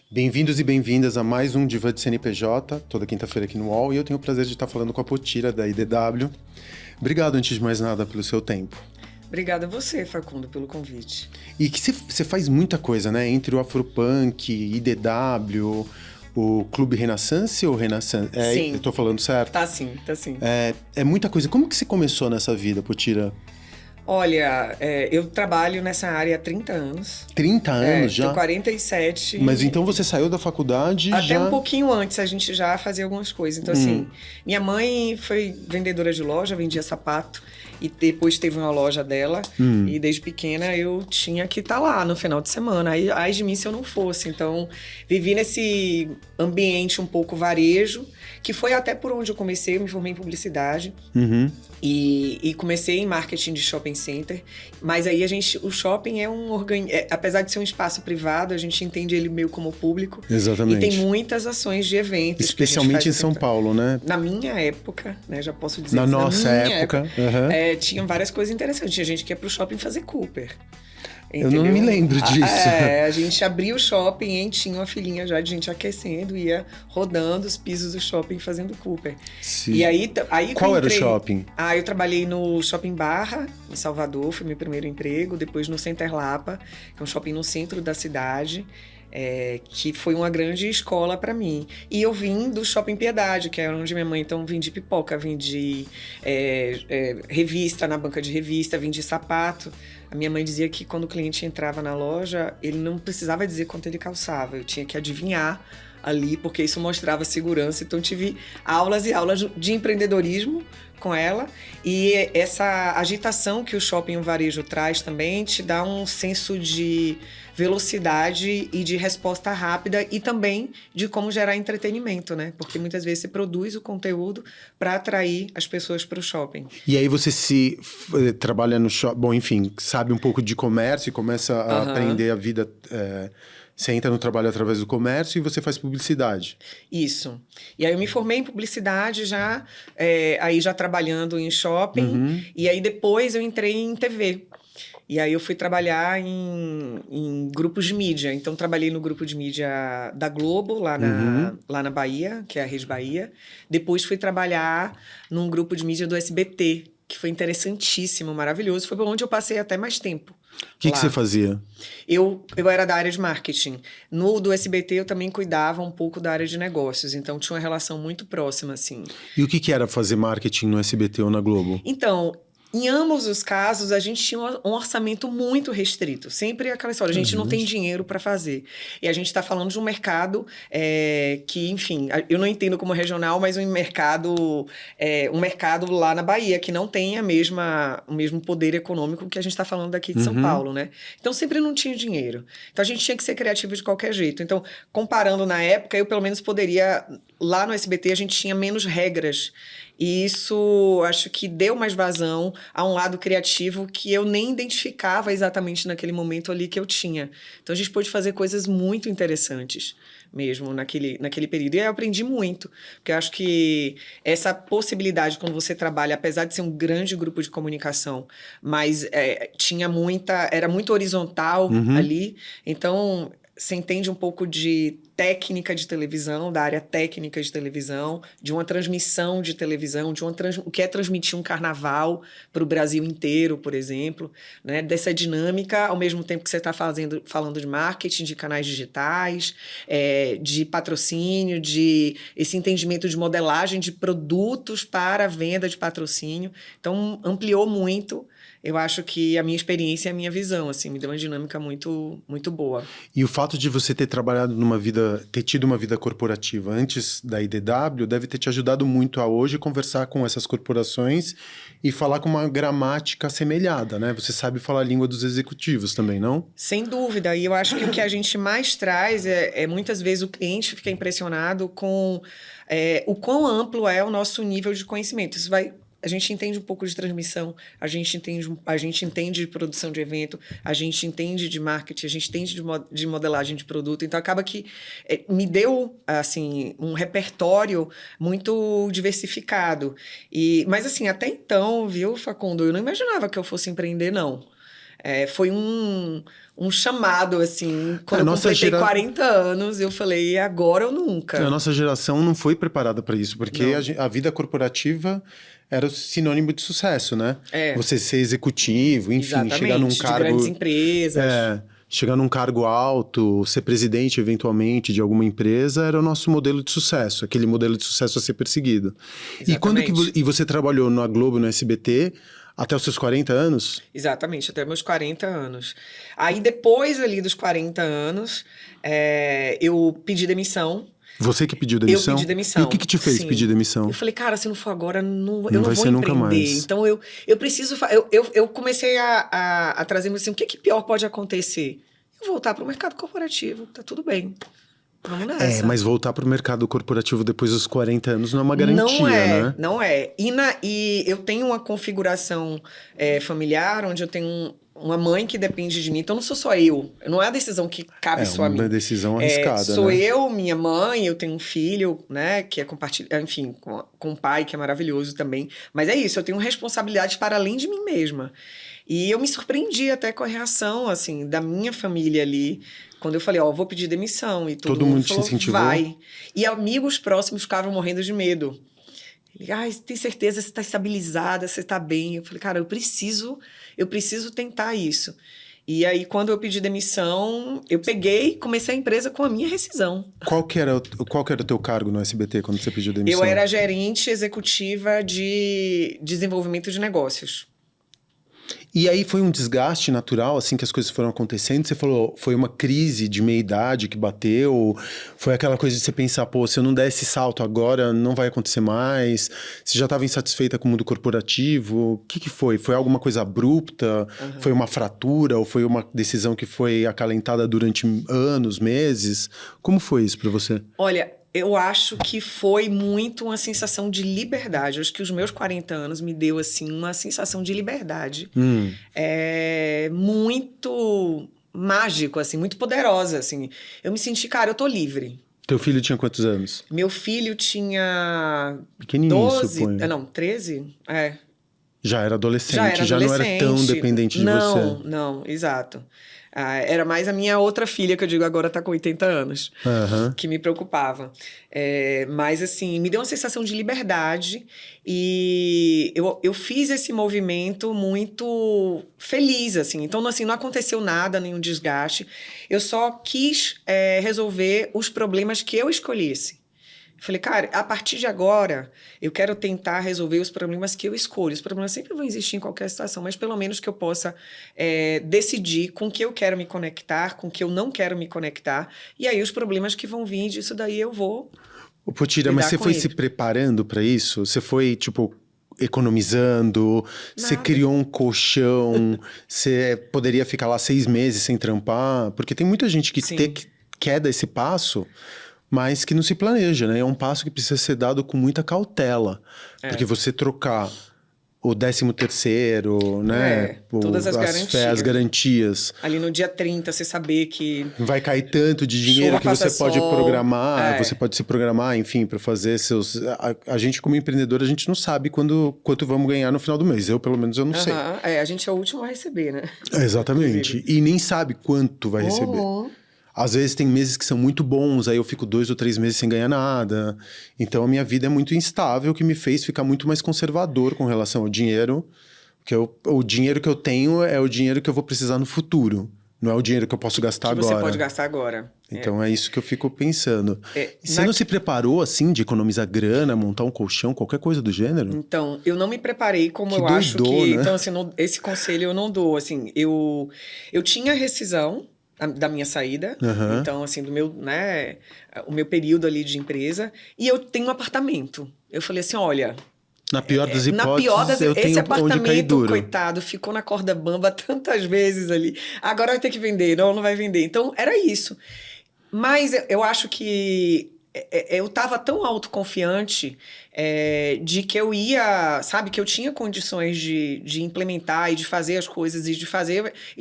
Bem-vindos e bem-vindas a mais um Diva de CNPJ, toda quinta-feira aqui no UOL, e eu tenho o prazer de estar falando com a Potira, da IDW. Obrigado, antes de mais nada, pelo seu tempo. Obrigada a você, Facundo, pelo convite. E que você faz muita coisa, né? Entre o Afropunk, IDW, o Clube Renaissance ou Renaissance? Sim. Eu tô falando certo? Tá sim. É muita coisa. Como que você começou nessa vida, Potira? Olha, eu trabalho nessa área há 30 anos. 30 anos já? Tenho 47. Mas então você saiu da faculdade Até já... um pouquinho antes a gente já fazia algumas coisas. Então, assim, minha mãe foi vendedora de loja, vendia sapato. E depois teve uma loja dela. E desde pequena eu tinha que estar lá no final de semana. Aí, ai de mim se eu não fosse. Então, vivi nesse ambiente um pouco varejo, que foi até por onde eu comecei. Eu me formei em publicidade. E comecei em marketing de shopping center. Mas aí o shopping é apesar de ser um espaço privado, a gente entende ele meio como público. Exatamente. E tem muitas ações de eventos. Especialmente em São Paulo, né? Na minha época, né? Já posso dizer Na isso. nossa época. Tinham várias coisas interessantes. Tinha gente que ia pro shopping fazer Cooper. Entendeu? Eu não me lembro disso. A gente abria o shopping e tinha uma filinha já de gente aquecendo, ia rodando os pisos do shopping fazendo Cooper. Sim. E aí Qual era o shopping? Eu trabalhei no Shopping Barra, em Salvador, foi meu primeiro emprego. Depois no Center Lapa, que é um shopping no centro da cidade. Que foi uma grande escola para mim. E eu vim do Shopping Piedade, que era onde minha mãe, então, vendi pipoca, vendi revista, na banca de revista, vendi sapato. A minha mãe dizia que quando o cliente entrava na loja, ele não precisava dizer quanto ele calçava, eu tinha que adivinhar ali, porque isso mostrava segurança. Então, tive aulas e aulas de empreendedorismo com ela, e essa agitação que o shopping e o varejo traz também te dá um senso de velocidade e de resposta rápida, e também de como gerar entretenimento, né? Porque muitas vezes você produz o conteúdo para atrair as pessoas para o shopping. E aí você trabalha no shopping, bom, enfim, sabe um pouco de comércio e começa a aprender a vida... Você entra no trabalho através do comércio e você faz publicidade. Isso. E aí eu me formei em publicidade já, aí já trabalhando em shopping. E aí depois eu entrei em TV. E aí eu fui trabalhar em grupos de mídia. Então trabalhei no grupo de mídia da Globo, lá na Bahia, que é a Rede Bahia. Depois fui trabalhar num grupo de mídia do SBT, que foi interessantíssimo, maravilhoso. Foi por onde eu passei até mais tempo. O que você fazia? Eu era da área de marketing. Do SBT eu também cuidava um pouco da área de negócios, então tinha uma relação muito próxima, assim. E o que era fazer marketing no SBT ou na Globo? Então, em ambos os casos, a gente tinha um orçamento muito restrito. Sempre aquela história, a gente não tem dinheiro para fazer. E a gente está falando de um mercado que, enfim, eu não entendo como regional, mas um mercado lá na Bahia, que não tem o mesmo poder econômico que a gente está falando daqui de São Paulo, né? Então, sempre não tinha dinheiro. Então, a gente tinha que ser criativo de qualquer jeito. Então, comparando na época, eu pelo menos poderia... Lá no SBT, a gente tinha menos regras. E isso, acho que deu mais vazão a um lado criativo que eu nem identificava exatamente naquele momento ali que eu tinha. Então, a gente pôde fazer coisas muito interessantes mesmo naquele período. E eu aprendi muito, porque eu acho que essa possibilidade, quando você trabalha, apesar de ser um grande grupo de comunicação, mas era muito horizontal ali. Então, você entende um pouco de técnica de televisão, da área técnica de televisão, de uma transmissão de televisão, o que é transmitir um carnaval para o Brasil inteiro, por exemplo, né? Dessa dinâmica, ao mesmo tempo que você está falando de marketing, de canais digitais, de patrocínio, de esse entendimento de modelagem de produtos para a venda de patrocínio. Então, ampliou muito. Eu acho que a minha experiência e a minha visão, assim, me deu uma dinâmica muito, muito boa. E o fato de você ter trabalhado ter tido uma vida corporativa antes da IDW, deve ter te ajudado muito a hoje conversar com essas corporações e falar com uma gramática assemelhada, né? Você sabe falar a língua dos executivos também, não? Sem dúvida. E eu acho que o que a gente mais traz muitas vezes o cliente fica impressionado com o quão amplo é o nosso nível de conhecimento. Isso vai A gente entende um pouco de transmissão, a gente entende de produção de evento, a gente entende de marketing, a gente entende de modelagem de produto. Então, acaba que me deu, assim, um repertório muito diversificado. Mas, assim, até então, viu, Facundo, eu não imaginava que eu fosse empreender, não. Foi um chamado, assim. Quando eu completei 40 anos, eu falei, agora ou nunca. A nossa geração não foi preparada para isso, porque a vida corporativa era o sinônimo de sucesso, né? Você ser executivo, enfim, exatamente, chegar num cargo... de grandes empresas. Chegar num cargo alto, ser presidente, eventualmente, de alguma empresa, era o nosso modelo de sucesso, aquele modelo de sucesso a ser perseguido. Exatamente. E você trabalhou na Globo, no SBT... Até os seus 40 anos? Exatamente, até meus 40 anos. Aí, depois ali dos 40 anos, eu pedi demissão. Você que pediu demissão? Eu pedi demissão. E o que te fez pedir demissão? Eu falei, cara, se não for agora, eu não vai vou ser empreender. Nunca mais. Então, eu preciso... Eu comecei a trazer assim, o que pior pode acontecer? Eu voltar para o mercado corporativo, tá tudo bem. Vamos nessa. Mas voltar para o mercado corporativo depois dos 40 anos não é uma garantia, né? Não é. E eu tenho uma configuração familiar onde eu tenho uma mãe que depende de mim. Então, não sou só eu. Não é a decisão que cabe só a mim. É uma decisão arriscada, sou né? eu, minha mãe, eu tenho um filho, né? Que é compartilhado, enfim, com o pai, que é maravilhoso também. Mas é isso, eu tenho responsabilidades para além de mim mesma. E eu me surpreendi até com a reação, assim, da minha família ali. Quando eu falei, vou pedir demissão. E todo mundo falou, te incentivou? vai. E amigos próximos ficavam morrendo de medo. Ele, tem certeza, você está estabilizada, você está bem. Eu falei, cara, eu preciso tentar isso. E aí, quando eu pedi demissão, eu peguei e comecei a empresa com a minha rescisão. Qual que era o teu cargo no SBT quando você pediu demissão? Eu era gerente executiva de desenvolvimento de negócios. E aí foi um desgaste natural, assim, que as coisas foram acontecendo? Você falou, foi uma crise de meia-idade que bateu? Foi aquela coisa de você pensar, se eu não der esse salto agora, não vai acontecer mais? Você já estava insatisfeita com o mundo corporativo? O que foi? Foi alguma coisa abrupta? Uhum. Foi uma fratura? Ou foi uma decisão que foi acalentada durante anos, meses? Como foi isso para você? Olha, eu acho que foi muito uma sensação de liberdade. Eu acho que os meus 40 anos me deu, assim, uma sensação de liberdade. Muito mágico, assim, muito poderosa, assim. Eu me senti, cara, eu tô livre. Teu filho tinha quantos anos? Meu filho tinha... Pequenininho, 12, suponho. Não, 13? Já era adolescente, já não era tão dependente de você. Não, exato. Era mais a minha outra filha, que eu digo agora tá com 80 anos, que me preocupava. Mas, assim, me deu uma sensação de liberdade e eu fiz esse movimento muito feliz, assim. Então, assim, não aconteceu nada, nenhum desgaste. Eu só quis resolver os problemas que eu escolhesse. Falei, cara, a partir de agora, eu quero tentar resolver os problemas que eu escolho. Os problemas sempre vão existir em qualquer situação, mas pelo menos que eu possa decidir com o que eu quero me conectar, com o que eu não quero me conectar. E aí, os problemas que vão vir disso daí, eu vou Potira, mas você foi se preparando para isso? Você foi, tipo, economizando? Nada. Você criou um colchão? Você poderia ficar lá 6 meses sem trampar? Porque tem muita gente que quer dar esse passo, mas que não se planeja, né? É um passo que precisa ser dado com muita cautela. Porque você trocar o 13º, né? Todas as garantias. Ali no dia 30, você saber que... vai cair tanto de dinheiro que você pode programar, você pode se programar, enfim, para fazer seus... A gente, como empreendedor, a gente não sabe quanto vamos ganhar no final do mês. Eu, pelo menos, eu não sei. A gente é o último a receber, né? Exatamente. E nem sabe quanto vai receber. Às vezes tem meses que são muito bons, aí eu fico 2 ou 3 meses sem ganhar nada. Então a minha vida é muito instável, o que me fez ficar muito mais conservador com relação ao dinheiro. Porque o dinheiro que eu tenho é o dinheiro que eu vou precisar no futuro. Não é o dinheiro que eu posso gastar agora. Você pode gastar agora. Então é isso que eu fico pensando. Você não se preparou, assim, de economizar grana, montar um colchão, qualquer coisa do gênero? Então, eu não me preparei como eu acho que... Né? Então, assim, esse conselho eu não dou. Assim, eu tinha rescisão da minha saída, então, assim, do meu, né, o meu período ali de empresa, e eu tenho um apartamento. Eu falei assim, olha... Na pior das hipóteses, eu tenho esse apartamento, onde cair duro. Coitado, ficou na corda bamba tantas vezes ali. Agora vai ter que vender, não vai vender. Então, era isso. Mas eu acho que eu estava tão autoconfiante de que eu ia, sabe, que eu tinha condições de implementar e de fazer as coisas e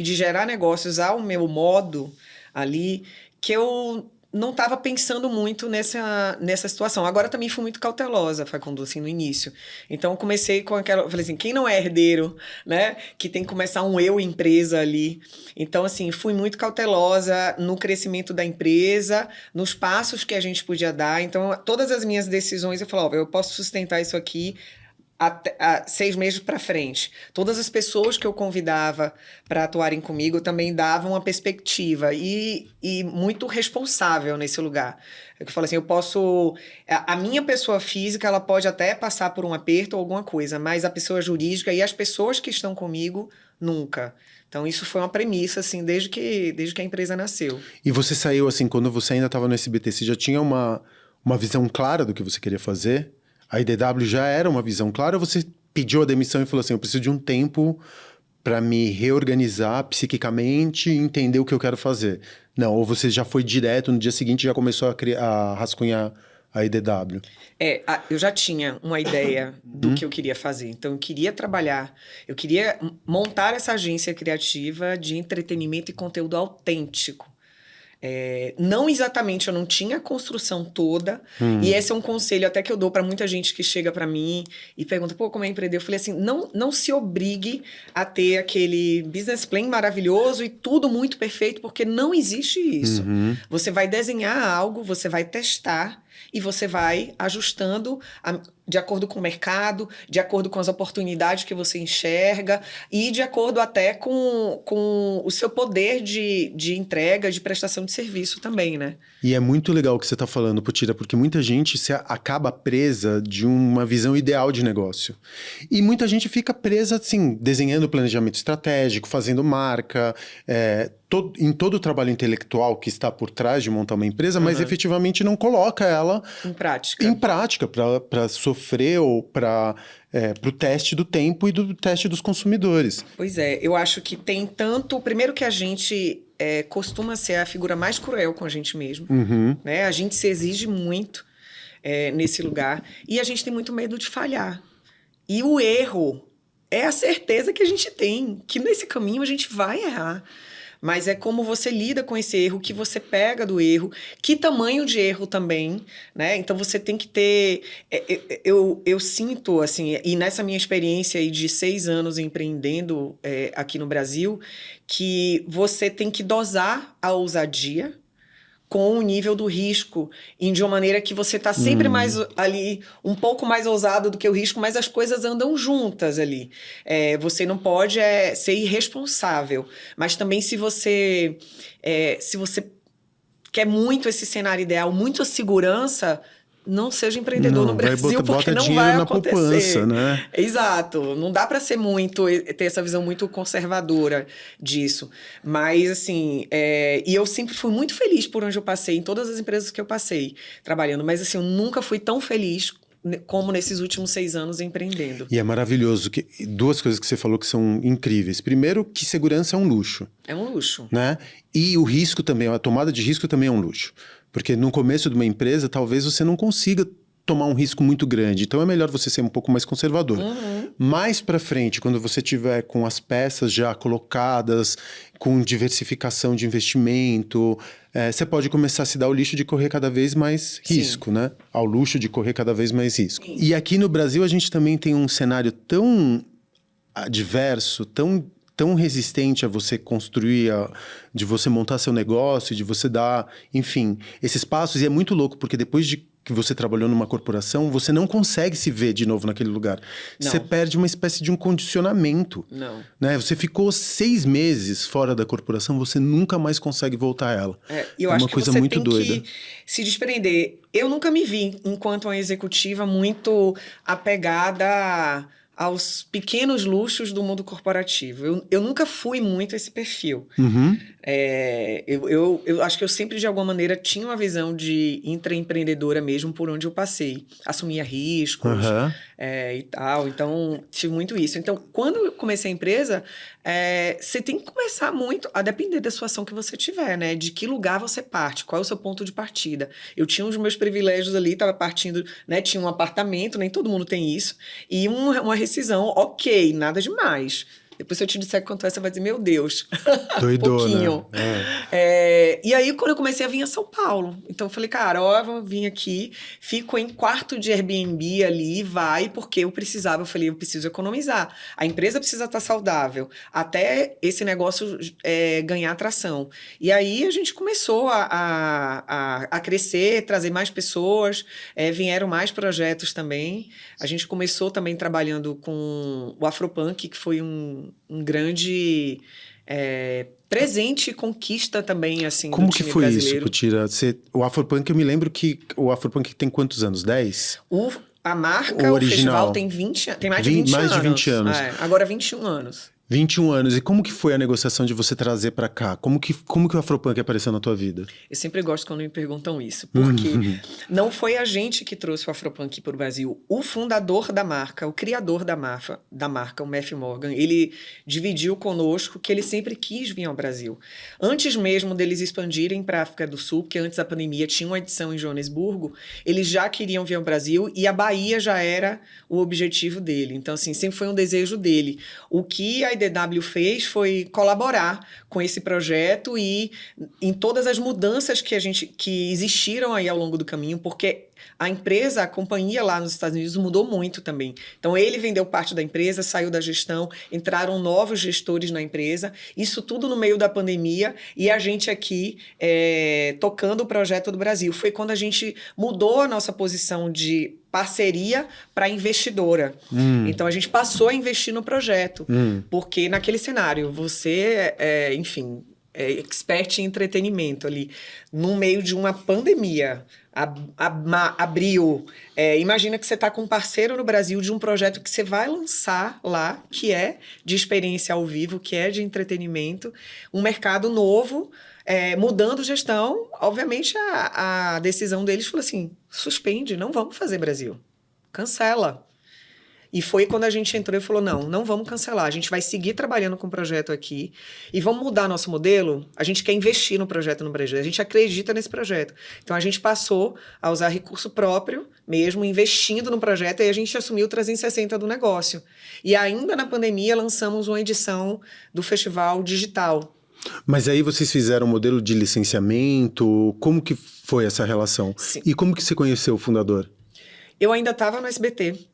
de gerar negócios ao meu modo ali, que eu não estava pensando muito nessa situação. Agora também fui muito cautelosa, Facundo, assim, no início. Então eu comecei com aquela, eu falei assim, quem não é herdeiro, né, que tem que começar um eu empresa ali. Então assim, fui muito cautelosa no crescimento da empresa, nos passos que a gente podia dar. Então todas as minhas decisões eu falava, eu posso sustentar isso aqui até 6 meses para frente. Todas as pessoas que eu convidava para atuarem comigo também davam uma perspectiva e muito responsável nesse lugar. Eu falo assim, eu posso... A minha pessoa física, ela pode até passar por um aperto ou alguma coisa, mas a pessoa jurídica e as pessoas que estão comigo, nunca. Então, isso foi uma premissa, assim, desde que a empresa nasceu. E você saiu, assim, quando você ainda estava no SBT, você já tinha uma visão clara do que você queria fazer? A IDW já era uma visão clara ou você pediu a demissão e falou assim, eu preciso de um tempo para me reorganizar psiquicamente e entender o que eu quero fazer? Não, ou você já foi direto, no dia seguinte já começou a rascunhar a IDW? Eu já tinha uma ideia do que eu queria fazer. Então, eu queria trabalhar, eu queria montar essa agência criativa de entretenimento e conteúdo autêntico. Não exatamente, eu não tinha a construção toda, e esse é um conselho até que eu dou para muita gente que chega para mim e pergunta, pô, como é empreender? Eu falei assim, não se obrigue a ter aquele business plan maravilhoso e tudo muito perfeito, porque não existe isso. Você vai desenhar algo, você vai testar e você vai ajustando de acordo com o mercado, de acordo com as oportunidades que você enxerga e de acordo até com o seu poder de entrega, de prestação de serviço também, né? E é muito legal o que você está falando, Potira, porque muita gente acaba presa de uma visão ideal de negócio. E muita gente fica presa, assim, desenhando planejamento estratégico, fazendo marca, em todo o trabalho intelectual que está por trás de montar uma empresa, mas efetivamente não coloca ela em prática para sofrer ou para o teste do tempo e do teste dos consumidores. Pois é, eu acho que tem tanto... Primeiro que a gente costuma ser a figura mais cruel com a gente mesmo, né? A gente se exige muito nesse lugar e a gente tem muito medo de falhar. E o erro é a certeza que a gente tem, que nesse caminho a gente vai errar. Mas é como você lida com esse erro, que você pega do erro, que tamanho de erro também, né? Então você tem que ter... Eu sinto, assim, e nessa minha experiência aí de 6 anos empreendendo aqui no Brasil, que você tem que dosar a ousadia com o nível do risco, e de uma maneira que você está sempre mais ali, um pouco mais ousado do que o risco, mas as coisas andam juntas ali. Você não pode ser irresponsável, mas também se você quer muito esse cenário ideal, muito a segurança, não seja empreendedor no Brasil, porque não vai acontecer. Na poupança, né? Exato. Não dá para ser ter essa visão muito conservadora disso. Mas, assim, e eu sempre fui muito feliz por onde eu passei, em todas as empresas que eu passei trabalhando. Mas, assim, eu nunca fui tão feliz como nesses últimos 6 anos empreendendo. E é maravilhoso. Duas coisas que você falou que são incríveis. Primeiro, que segurança é um luxo. É um luxo. Né? E o risco também, a tomada de risco também é um luxo. Porque no começo de uma empresa, talvez você não consiga tomar um risco muito grande. Então é melhor você ser um pouco mais conservador. Mais para frente, quando você tiver com as peças já colocadas, com diversificação de investimento, você pode começar a se dar o luxo de correr cada vez mais risco, né? Ao luxo de correr cada vez mais risco. Sim. E aqui no Brasil a gente também tem um cenário tão adverso, tão resistente a você construir, de você montar seu negócio, de você dar, enfim, esses passos. E é muito louco, porque depois de que você trabalhou numa corporação, você não consegue se ver de novo naquele lugar. Não. Você perde uma espécie de um condicionamento. Não. Né? Você ficou 6 meses fora da corporação, você nunca mais consegue voltar a ela. Eu acho uma coisa que muito doida. Que se desprender. Eu nunca me vi, enquanto uma executiva, muito apegada aos pequenos luxos do mundo corporativo. Eu nunca fui muito esse perfil. Eu acho que eu sempre, de alguma maneira, tinha uma visão de intraempreendedora mesmo por onde eu passei. Assumia riscos Aham. e tal. Então, tive muito isso. Então, quando eu comecei a empresa, você tem que começar muito a depender da situação que você tiver, né? De que lugar você parte, qual é o seu ponto de partida. Eu tinha os meus privilégios ali, estava partindo, né? Tinha um apartamento, nem todo mundo tem isso. E uma rescisão, ok, nada demais. Depois, se eu te disser quanto é, você vai dizer, meu Deus, Doidona. pouquinho. E aí, quando eu comecei a vir a São Paulo, então eu falei, cara, ó, eu vou vir aqui, fico em quarto de Airbnb ali, vai, porque eu precisava, eu falei, eu preciso economizar. A empresa precisa estar saudável, até esse negócio ganhar atração. E aí, a gente começou a crescer, trazer mais pessoas, vieram mais projetos também. A gente começou também trabalhando com o Afropunk, que foi um grande presente e conquista também, assim, do Como que time foi isso, brasileiro. Putira? O Afropunk, eu me lembro que o Afropunk tem quantos anos? 10? A marca, o festival, tem mais de 20 mais anos. de 20 anos. Agora 21 anos. 21 anos. E como que foi a negociação de você trazer pra cá? Como que o Afropunk apareceu na tua vida? Eu sempre gosto quando me perguntam isso, porque não foi a gente que trouxe o Afropunk para o Brasil. O fundador da marca, o criador da marca, o Matthew Morgan, ele dividiu conosco que ele sempre quis vir ao Brasil. Antes mesmo deles expandirem para a África do Sul, porque antes da pandemia tinha uma edição em Joanesburgo, eles já queriam vir ao Brasil e a Bahia já era o objetivo dele. Então, assim, sempre foi um desejo dele. O que a IDW fez foi colaborar com esse projeto e em todas as mudanças que existiram aí ao longo do caminho, porque a empresa, a companhia lá nos Estados Unidos mudou muito também. Então, ele vendeu parte da empresa, saiu da gestão, entraram novos gestores na empresa, isso tudo no meio da pandemia, e a gente aqui tocando o projeto do Brasil. Foi quando a gente mudou a nossa posição de parceria para investidora. Então, a gente passou a investir no projeto, porque naquele cenário, você, enfim, expert em entretenimento ali, no meio de uma pandemia, abriu. Imagina que você está com um parceiro no Brasil de um projeto que você vai lançar lá, que é de experiência ao vivo, que é de entretenimento, um mercado novo, mudando gestão. Obviamente, a decisão deles foi assim, suspende, não vamos fazer Brasil, cancela. E foi quando a gente entrou e falou, não vamos cancelar, a gente vai seguir trabalhando com o projeto aqui e vamos mudar nosso modelo. A gente quer investir no projeto no Brasil, a gente acredita nesse projeto. Então, a gente passou a usar recurso próprio mesmo, investindo no projeto, e a gente assumiu o 360 do negócio. E ainda na pandemia, lançamos uma edição do festival digital. Mas aí vocês fizeram um modelo de licenciamento? Como que foi essa relação? Sim. E como que você conheceu o fundador? Eu ainda estava no SBT.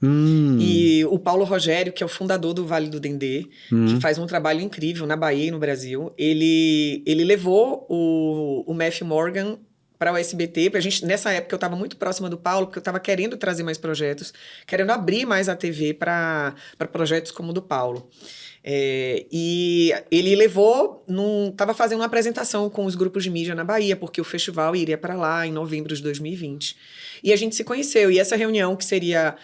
E o Paulo Rogério, que é o fundador do Vale do Dendê, que faz um trabalho incrível na Bahia e no Brasil, ele levou o Matthew Morgan para o SBT. Nessa época eu estava muito próxima do Paulo, porque eu estava querendo trazer mais projetos, querendo abrir mais a TV para projetos como o do Paulo. E ele levou, estava fazendo uma apresentação com os grupos de mídia na Bahia, porque o festival iria para lá em novembro de 2020. E a gente se conheceu. E essa reunião, que seria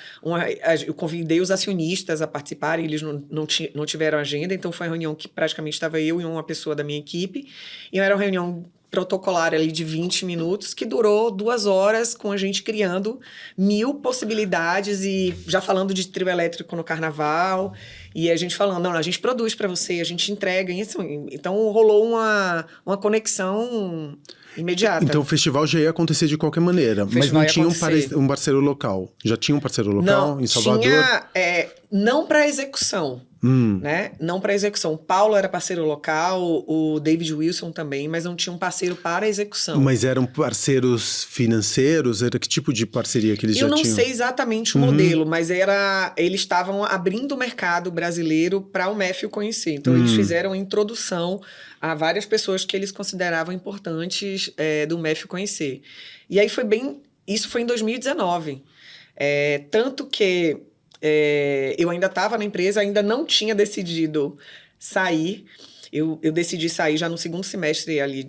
eu convidei os acionistas a participarem, eles não tiveram agenda, então foi uma reunião que praticamente estava eu e uma pessoa da minha equipe. E era uma reunião protocolar ali de 20 minutos, que durou 2 horas, com a gente criando 1000 possibilidades e já falando de trio elétrico no carnaval, e a gente falando, não, a gente produz para você, a gente entrega, e assim, então rolou uma conexão imediata. Então o festival já ia acontecer de qualquer maneira, mas não tinha um parceiro local. Já tinha um parceiro local não, em Salvador? Tinha, não para execução. Né? Não para execução. O Paulo era parceiro local, o David Wilson também, mas não tinha um parceiro para execução. Mas eram parceiros financeiros? Era que tipo de parceria que eles já tinham? Eu não sei exatamente o modelo, mas eles estavam abrindo o mercado brasileiro para o Matthew conhecer. Então, eles fizeram a introdução a várias pessoas que eles consideravam importantes do Matthew conhecer. E aí isso foi em 2019. Tanto que eu ainda estava na empresa, ainda não tinha decidido sair. Eu decidi sair já no segundo semestre ali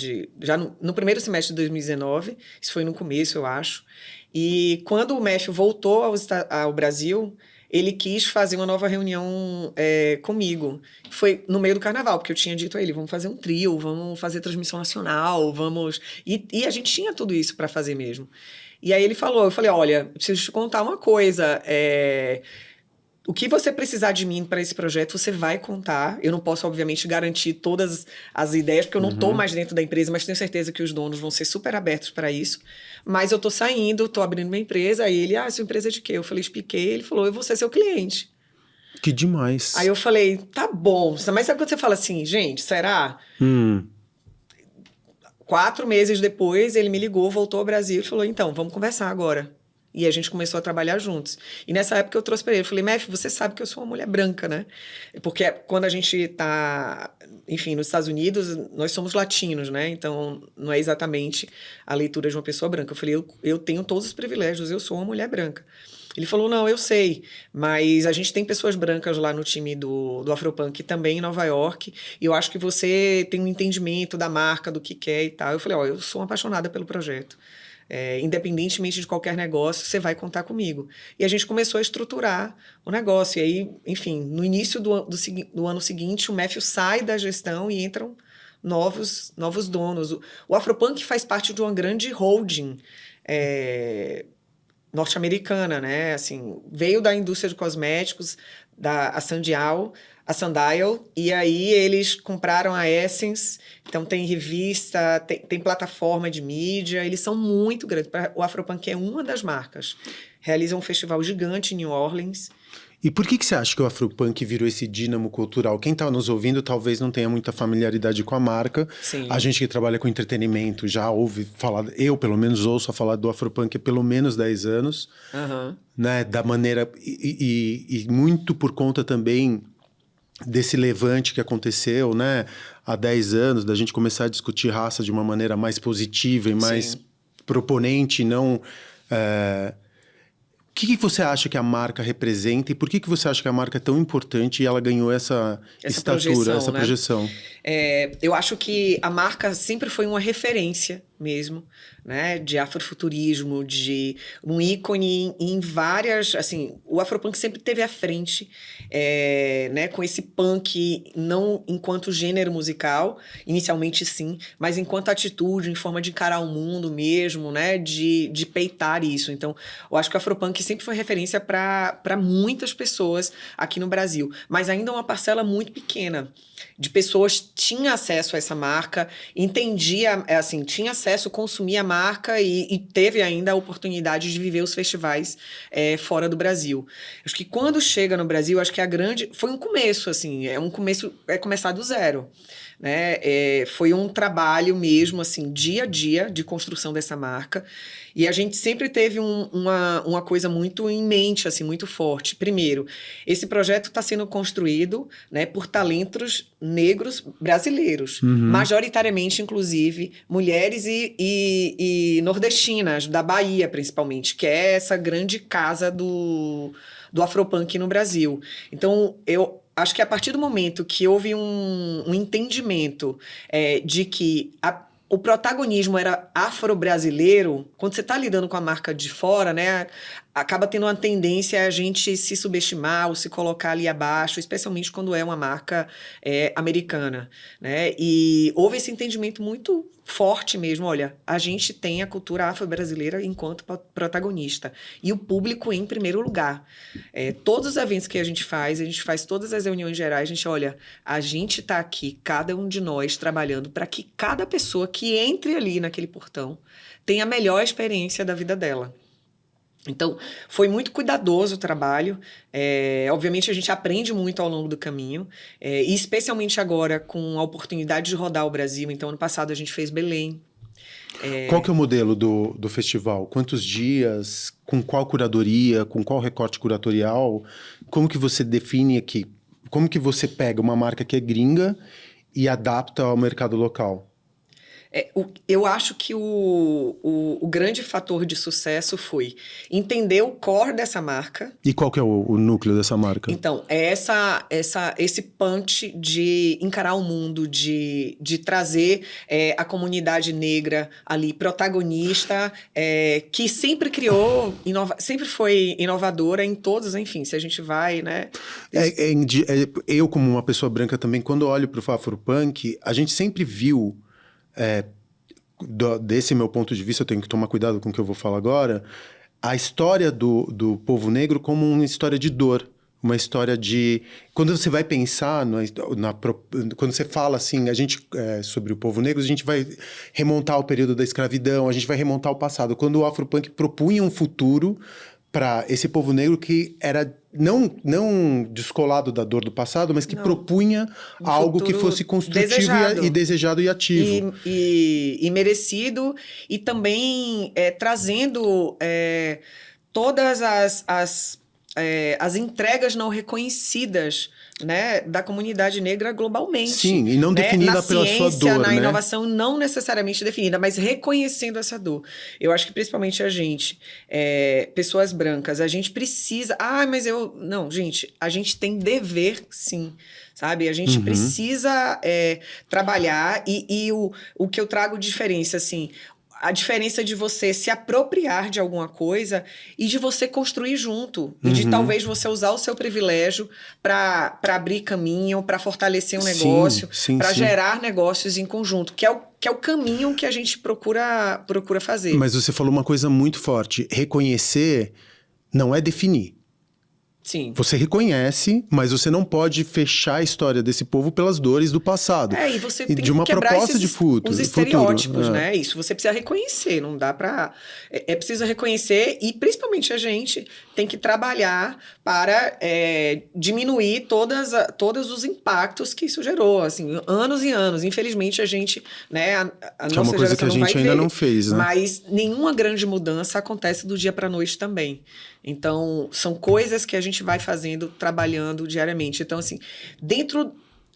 no primeiro semestre de 2019. Isso foi no começo, eu acho. E quando o Matthew voltou ao Brasil, ele quis fazer uma nova reunião comigo. Foi no meio do carnaval, porque eu tinha dito a ele, vamos fazer um trio, vamos fazer transmissão nacional, vamos... E a gente tinha tudo isso para fazer mesmo. E aí ele falou, eu falei, olha, preciso te contar uma coisa, o que você precisar de mim para esse projeto, você vai contar. Eu não posso, obviamente, garantir todas as ideias, porque eu não estou mais dentro da empresa, mas tenho certeza que os donos vão ser super abertos para isso. Mas eu estou saindo, estou abrindo uma empresa. Aí ele, sua empresa é de quê? Eu falei, expliquei. Ele falou, eu vou ser seu cliente. Que demais. Aí eu falei, tá bom. Mas sabe quando você fala assim, gente, será? 4 meses depois, ele me ligou, voltou ao Brasil e falou, então, vamos conversar agora. E a gente começou a trabalhar juntos. E nessa época eu trouxe para ele, eu falei, Mef, você sabe que eu sou uma mulher branca, né? Porque quando a gente tá, enfim, nos Estados Unidos, nós somos latinos, né? Então, não é exatamente a leitura de uma pessoa branca. Eu falei, eu tenho todos os privilégios, eu sou uma mulher branca. Ele falou, não, eu sei, mas a gente tem pessoas brancas lá no time do Afropunk, também em Nova York, e eu acho que você tem um entendimento da marca, do que quer e tal. Eu falei, eu sou uma apaixonada pelo projeto. Independentemente de qualquer negócio, você vai contar comigo. E a gente começou a estruturar o negócio. E aí, enfim, no início do ano seguinte, o Matthew sai da gestão e entram novos donos. O Afropunk faz parte de uma grande holding norte-americana, né? Assim, veio da indústria de cosméticos, a Sundial, e aí eles compraram a Essence, então tem revista, tem plataforma de mídia, eles são muito grandes. O Afropunk é uma das marcas. Realiza um festival gigante em New Orleans. E por que você acha que o Afropunk virou esse dínamo cultural? Quem está nos ouvindo talvez não tenha muita familiaridade com a marca. Sim. A gente que trabalha com entretenimento já ouve falar, eu pelo menos ouço falar do Afropunk há pelo menos 10 anos. Né? Da maneira, e muito por conta também desse levante que aconteceu, né? Há 10 anos, da gente começar a discutir raça de uma maneira mais positiva e mais proponente, não... O que você acha que a marca representa e por que você acha que a marca é tão importante e ela ganhou essa estatura, essa projeção? Eu acho que a marca sempre foi uma referência mesmo, né, de afrofuturismo, de um ícone em várias, assim, o Afropunk sempre teve à frente, né, com esse punk, não enquanto gênero musical, inicialmente sim, mas enquanto atitude, em forma de encarar o mundo mesmo, né, de peitar isso. Então, eu acho que o Afropunk sempre foi referência para muitas pessoas aqui no Brasil, mas ainda uma parcela muito pequena de pessoas tinha acesso a essa marca, entendia, assim, tinha acesso, consumia a marca e teve ainda a oportunidade de viver os festivais fora do Brasil. Acho que quando chega no Brasil, acho que foi um começo, assim, começar do zero. Né? Foi um trabalho mesmo, assim, dia a dia de construção dessa marca. E a gente sempre teve uma coisa muito em mente, assim, muito forte. Primeiro, esse projeto está sendo construído, né, por talentos negros brasileiros, majoritariamente, inclusive, mulheres e nordestinas, da Bahia, principalmente, que é essa grande casa do Afropunk no Brasil. Então, eu acho que a partir do momento que houve um entendimento de que o protagonismo era afro-brasileiro, quando você está lidando com a marca de fora, né, acaba tendo uma tendência a gente se subestimar ou se colocar ali abaixo, especialmente quando é uma marca americana, né? E houve esse entendimento muito forte mesmo, olha, a gente tem a cultura afro-brasileira enquanto protagonista e o público em primeiro lugar. Todos os eventos que a gente faz todas as reuniões gerais, a gente está aqui, cada um de nós trabalhando para que cada pessoa que entre ali naquele portão tenha a melhor experiência da vida dela. Então, foi muito cuidadoso o trabalho. Obviamente, a gente aprende muito ao longo do caminho, e especialmente agora com a oportunidade de rodar o Brasil. Então, ano passado a gente fez Belém. Qual que é o modelo do festival? Quantos dias? Com qual curadoria? Com qual recorte curatorial? Como que você define aqui? Como que você pega uma marca que é gringa e adapta ao mercado local? Eu acho que o grande fator de sucesso foi entender o core dessa marca. E qual que é o núcleo dessa marca? Então, é esse punch de encarar o mundo, de trazer a comunidade negra ali, protagonista, que sempre sempre foi inovadora em todos, enfim, se a gente vai, né? Eu, como uma pessoa branca também, quando olho para o Afropunk, a gente sempre viu... desse meu ponto de vista, eu tenho que tomar cuidado com o que eu vou falar agora, a história do povo negro como uma história de dor, uma história de... Quando você vai pensar, quando você fala assim, sobre o povo negro, a gente vai remontar ao período da escravidão, a gente vai remontar ao passado. Quando o Afropunk propunha um futuro para esse povo negro que era não descolado da dor do passado, mas que propunha algo que fosse construtivo e desejado e ativo. E merecido, e também trazendo todas as entregas não reconhecidas, né, da comunidade negra globalmente. Sim, e não definida pela sua dor, na inovação, não necessariamente definida, mas reconhecendo essa dor. Eu acho que principalmente a gente, pessoas brancas, a gente precisa... Não, gente, a gente tem dever, sim, sabe? A gente precisa trabalhar e o que eu trago de diferença, assim... A diferença de você se apropriar de alguma coisa e de você construir junto. E de talvez você usar o seu privilégio para abrir caminho, para fortalecer um negócio, para gerar negócios em conjunto, que é o caminho que a gente procura fazer. Mas você falou uma coisa muito forte. Reconhecer não é definir. Sim. Você reconhece, mas você não pode fechar a história desse povo pelas dores do passado. E você tem de uma que quebrar proposta de futuro. Os estereótipos, né? Isso, você precisa reconhecer, não dá pra... É preciso reconhecer e, principalmente, a gente tem que trabalhar para diminuir todos os impactos que isso gerou, assim, anos e anos. Infelizmente, a gente, né, a nossa é uma coisa que a gente ainda não fez, né? Mas nenhuma grande mudança acontece do dia pra noite também. Então, são coisas que a gente vai fazendo, trabalhando diariamente. Então, assim,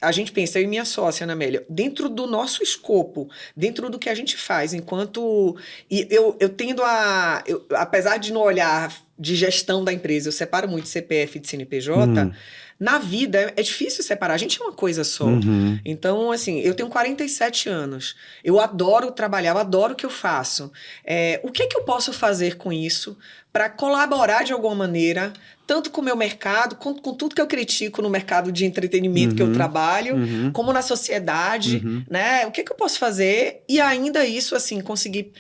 a gente pensa, eu e minha sócia, Ana Amélia, dentro do nosso escopo, dentro do que a gente faz, enquanto... E eu tendo apesar de no olhar de gestão da empresa, eu separo muito CPF de CNPJ... Na vida, é difícil separar. A gente é uma coisa só. Então, assim, eu tenho 47 anos. Eu adoro trabalhar, eu adoro o que eu faço. O que eu posso fazer com isso para colaborar de alguma maneira, tanto com o meu mercado, quanto com tudo que eu critico no mercado de entretenimento que eu trabalho, como na sociedade, né? O que eu posso fazer e ainda isso, assim, conseguir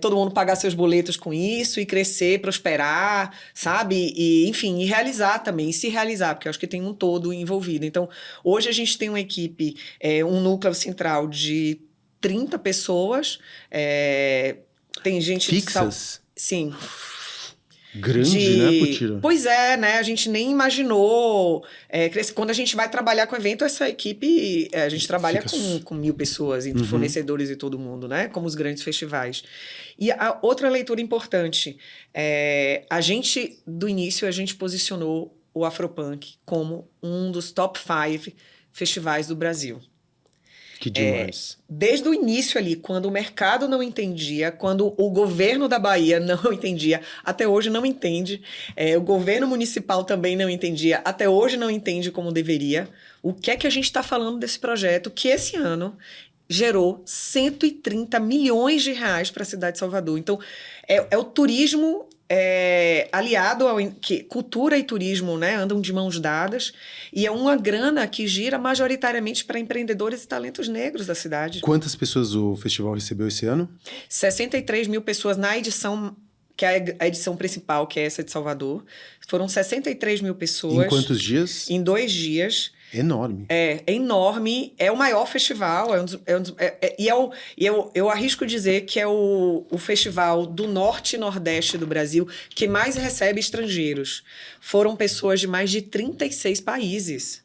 todo mundo pagar seus boletos com isso e crescer, prosperar, sabe? E, enfim, e realizar também, e se realizar, porque eu acho que tem um todo envolvido. Então, hoje a gente tem uma equipe, um núcleo central de 30 pessoas. Tem gente... Fixas? Sim. Grande, né, Putira? Pois é, né? A gente nem imaginou crescer. Quando a gente vai trabalhar com evento, essa equipe, a gente trabalha com 1.000 pessoas, entre fornecedores e todo mundo, né? Como os grandes festivais. E a outra leitura importante, do início, a gente posicionou o Afropunk como um dos top 5 festivais do Brasil. Que demais. Desde o início ali, quando o mercado não entendia, quando o governo da Bahia não entendia, até hoje não entende, o governo municipal também não entendia, até hoje não entende como deveria, o que é que a gente está falando desse projeto que esse ano gerou 130 milhões de reais para a cidade de Salvador. Então, é o turismo... aliado ao que cultura e turismo, né, andam de mãos dadas, e é uma grana que gira majoritariamente para empreendedores e talentos negros da cidade. Quantas pessoas o festival recebeu esse ano? 63 mil pessoas na edição, que é a edição principal, que é essa de Salvador. Foram 63 mil pessoas. Em quantos dias? Em 2 dias. Enorme. É enorme, é o maior festival, eu arrisco dizer que é o festival do norte e nordeste do Brasil que mais recebe estrangeiros. Foram pessoas de mais de 36 países,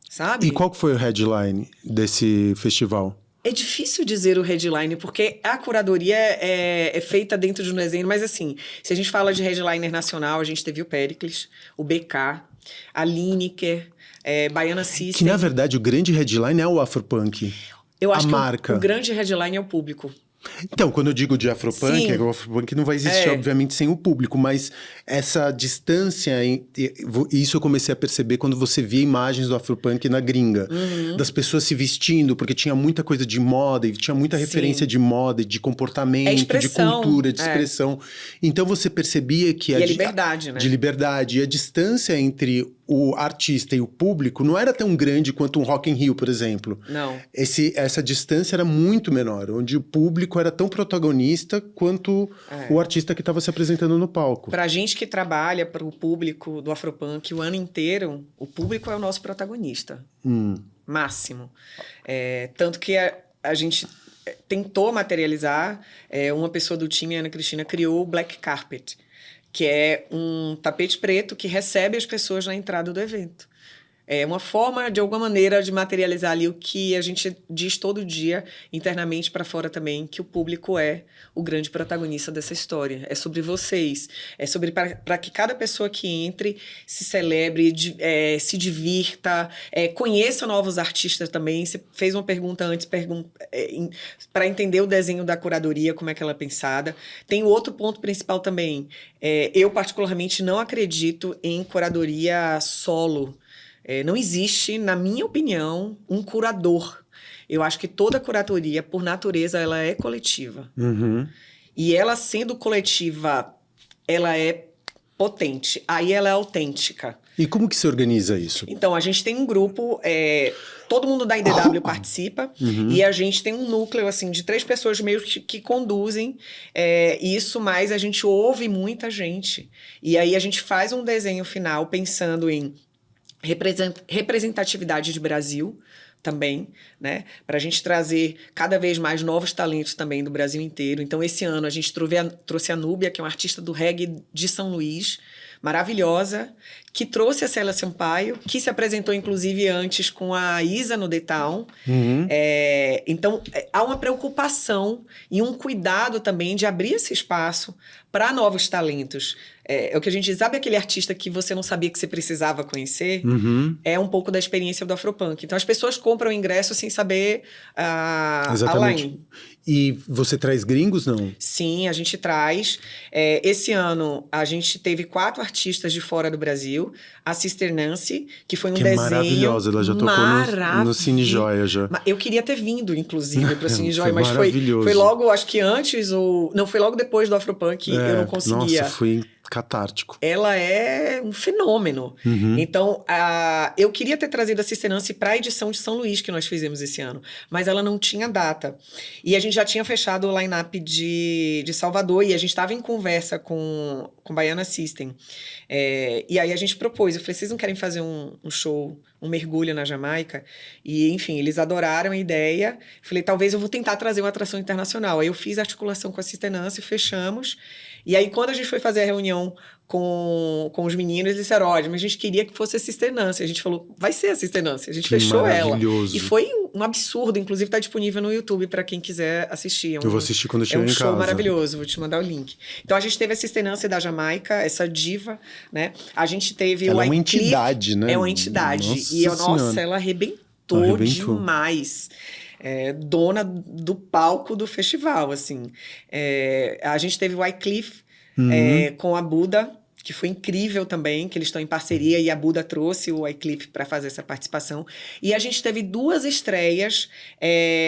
sabe? E qual foi o headline desse festival? É difícil dizer o headline, porque a curadoria é feita dentro de um desenho, mas assim, se a gente fala de headliner nacional, a gente teve o Péricles, o BK, a Lineker, Baiana System. Que, na verdade, o grande headline é o Afropunk. Eu a acho marca? Que o grande headline é o público. Então, quando eu digo de Afropunk, o Afropunk não vai existir, obviamente, sem o público, mas essa distância, isso eu comecei a perceber quando você via imagens do Afropunk na gringa, das pessoas se vestindo, porque tinha muita coisa de moda, e tinha muita referência de moda, de comportamento, de cultura, de expressão. Então, você percebia que... E a liberdade, né? De liberdade. E a distância entre o artista e o público não era tão grande quanto um Rock in Rio, por exemplo. Não. Essa distância era muito menor, onde o público era tão protagonista quanto o artista que estava se apresentando no palco. Pra gente que trabalha para o público do Afropunk o ano inteiro, o público é o nosso protagonista. Máximo. Tanto que a gente tentou materializar, uma pessoa do time, a Ana Cristina, criou o Black Carpet, que é um tapete preto que recebe as pessoas na entrada do evento. É uma forma, de alguma maneira, de materializar ali o que a gente diz todo dia, internamente para fora também, que o público é o grande protagonista dessa história. É sobre vocês. É sobre para que cada pessoa que entre se celebre, se divirta, conheça novos artistas também. Você fez uma pergunta antes, para entender o desenho da curadoria, como é que ela é pensada. Tem o outro ponto principal também. Eu, particularmente, não acredito em curadoria solo. Não existe, na minha opinião, um curador. Eu acho que toda curadoria, por natureza, ela é coletiva. E ela, sendo coletiva, ela é potente. Aí ela é autêntica. E como que se organiza isso? Então, a gente tem um grupo... todo mundo da IDW participa. E a gente tem um núcleo, assim, de 3 pessoas meio que conduzem isso, mas a gente ouve muita gente. E aí a gente faz um desenho final pensando em representatividade de Brasil também, né? Para a gente trazer cada vez mais novos talentos também do Brasil inteiro. Então, esse ano a gente trouxe a Núbia, que é uma artista do reggae de São Luís, maravilhosa, que trouxe a Célia Sampaio, que se apresentou, inclusive, antes com a Isa no The Town. Então, há uma preocupação e um cuidado também de abrir esse espaço para novos talentos. É o que a gente diz, sabe aquele artista que você não sabia que você precisava conhecer? É um pouco da experiência do Afropunk. Então, as pessoas compram o ingresso sem saber Exatamente. E você traz gringos, não? Sim, a gente traz. Esse ano, a gente teve 4 artistas de fora do Brasil. A Sister Nancy, que foi um desenho maravilhosa. Ela já tocou no Cine Joia, já. Eu queria ter vindo, inclusive, para o Cine Joia, foi mas foi logo, acho que antes, não, foi logo depois do Afropunk, eu não conseguia. Nossa, foi catártico. Ela é um fenômeno. Então, eu queria ter trazido a Sister Nancy para a edição de São Luís, que nós fizemos esse ano, mas ela não tinha data. E a gente já tinha fechado o line-up de Salvador, e a gente estava em conversa com Baiana System. E aí a gente propôs, eu falei, vocês não querem fazer um show, um mergulho na Jamaica? E, enfim, eles adoraram a ideia. Falei, talvez eu vou tentar trazer uma atração internacional. Aí eu fiz a articulação com a Sister Nancy, fechamos. E aí, quando a gente foi fazer a reunião com os meninos, eles disseram, olha, mas a gente queria que fosse a Sister Nancy. A gente falou, vai ser a Sister Nancy. A gente fechou ela. E foi um absurdo. Inclusive, está disponível no YouTube para quem quiser assistir. Eu vou assistir quando eu chegar em casa. É um show maravilhoso. Vou te mandar o link. Então, a gente teve a Sister Nancy da Jamaica, essa diva, né? A gente teve ela é uma entidade, né? É uma entidade. Nossa, ela arrebentou demais. Dona do palco do festival, assim. A gente teve o Wycliffe com a Buda, que foi incrível também, que eles estão em parceria, e a Buda trouxe o Wycliffe para fazer essa participação. E a gente teve 2 estreias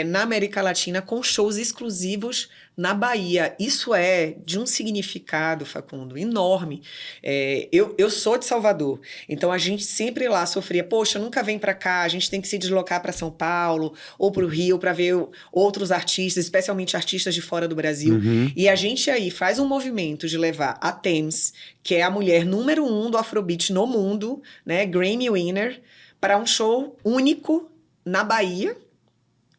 na América Latina com shows exclusivos na Bahia. Isso é de um significado, Facundo, enorme. Eu sou de Salvador, então a gente sempre lá sofria, poxa, nunca vem para cá, a gente tem que se deslocar para São Paulo ou para o Rio para ver outros artistas, especialmente artistas de fora do Brasil. E a gente aí faz um movimento de levar a Tems, que é a mulher número 1 do Afrobeat no mundo, né, Grammy winner, para um show único na Bahia.